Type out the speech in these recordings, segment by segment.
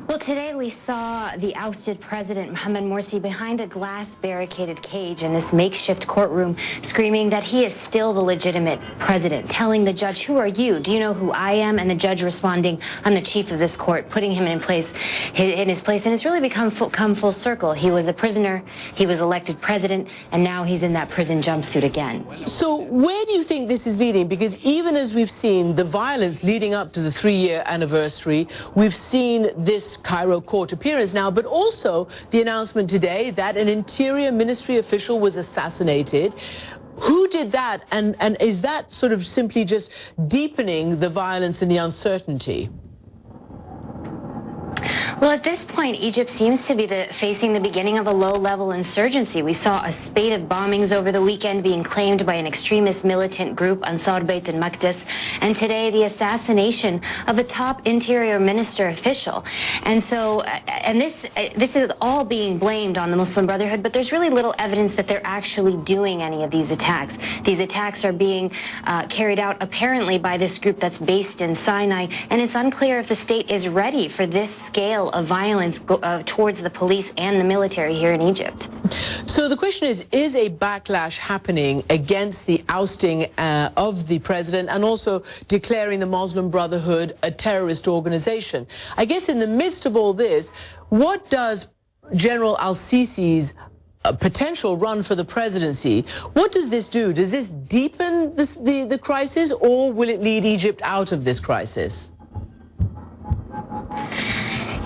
Well, today we saw the ousted President Mohamed Morsi behind a glass barricaded cage in this makeshift courtroom, screaming that he is still the legitimate president, telling the judge, "Who are you? Do you know who I am?" And the judge responding, "I'm the chief of this court," putting him in his place. And it's really come full circle. He was a prisoner, he was elected president, and now he's in that prison jumpsuit again. So where do you think this is leading? Because even as we've seen the violence leading up to the 3-year anniversary, we've seen this Cairo court appearance now, but also the announcement today that an Interior Ministry official was assassinated. Who did that? And is that sort of simply just deepening the violence and the uncertainty? Well, at this point, Egypt seems to be facing the beginning of a low-level insurgency. We saw a spate of bombings over the weekend being claimed by an extremist militant group, Ansar Bayt al-Maqdis, and today the assassination of a top interior minister official. And so, this is all being blamed on the Muslim Brotherhood, but there's really little evidence that they're actually doing any of these attacks. These attacks are being carried out apparently by this group that's based in Sinai, and it's unclear if the state is ready for this scale of violence towards the police and the military here in Egypt. So the question is a backlash happening against the ousting of the president and also declaring the Muslim Brotherhood a terrorist organization? I guess in the midst of all this, what does General al-Sisi's potential run for the presidency, what does this do? Does this deepen the crisis, or will it lead Egypt out of this crisis?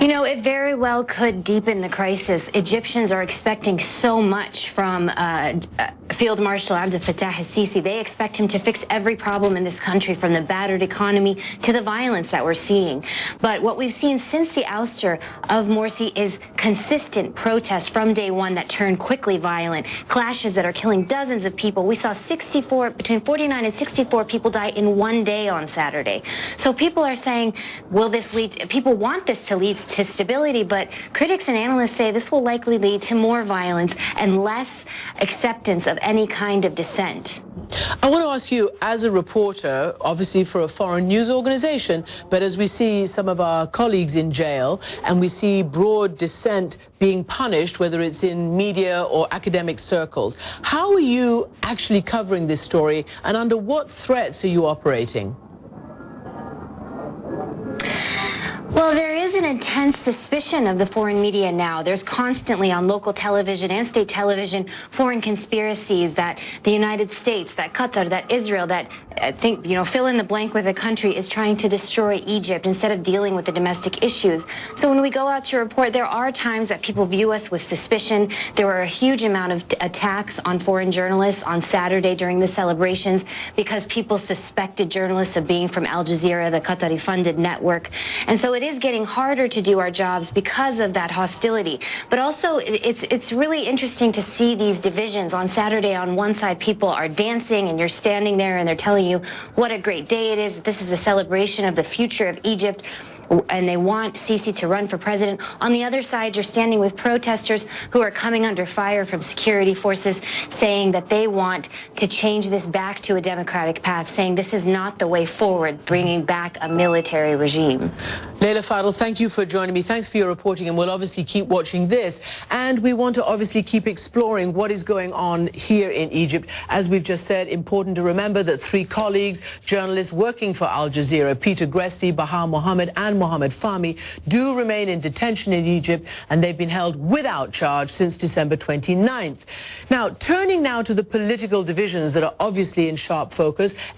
You know, it very well could deepen the crisis. Egyptians are expecting so much from Field Marshal Abdel Fattah al-Sisi. They expect him to fix every problem in this country, from the battered economy to the violence that we're seeing. But what we've seen since the ouster of Morsi is consistent protests from day one that turn quickly violent, clashes that are killing dozens of people. We saw between 49 and 64 people die in one day on Saturday. So people are saying, people want this to lead to stability, but critics and analysts say this will likely lead to more violence and less acceptance of any kind of dissent. I want to ask you, as a reporter, obviously for a foreign news organization, but as we see some of our colleagues in jail and we see broad dissent being punished, whether it's in media or academic circles, how are you actually covering this story, and under what threats are you operating? Well, there is an intense suspicion of the foreign media now. There's constantly on local television and state television foreign conspiracies that the United States, that Qatar, that Israel, that fill in the blank with a country is trying to destroy Egypt instead of dealing with the domestic issues. So when we go out to report, there are times that people view us with suspicion. There were a huge amount of attacks on foreign journalists on Saturday during the celebrations because people suspected journalists of being from Al Jazeera, the Qatari-funded network. And so it is getting harder to do our jobs because of that hostility. But also, it's really interesting to see these divisions. On Saturday, on one side, people are dancing, and you're standing there, and they're telling you what a great day it is, that this is a celebration of the future of Egypt, and they want Sisi to run for president. On the other side, you're standing with protesters who are coming under fire from security forces, saying that they want to change this back to a democratic path, saying this is not the way forward, bringing back a military regime. Leila Fadel, thank you for joining me. Thanks for your reporting, and we'll obviously keep watching this. And we want to obviously keep exploring what is going on here in Egypt. As we've just said, important to remember that 3 colleagues, journalists working for Al Jazeera, Peter Gresti, Baha Mohammed, and Mohammed Fahmy, do remain in detention in Egypt, and they've been held without charge since December 29th. Now, turning now to the political divisions that are obviously in sharp focus.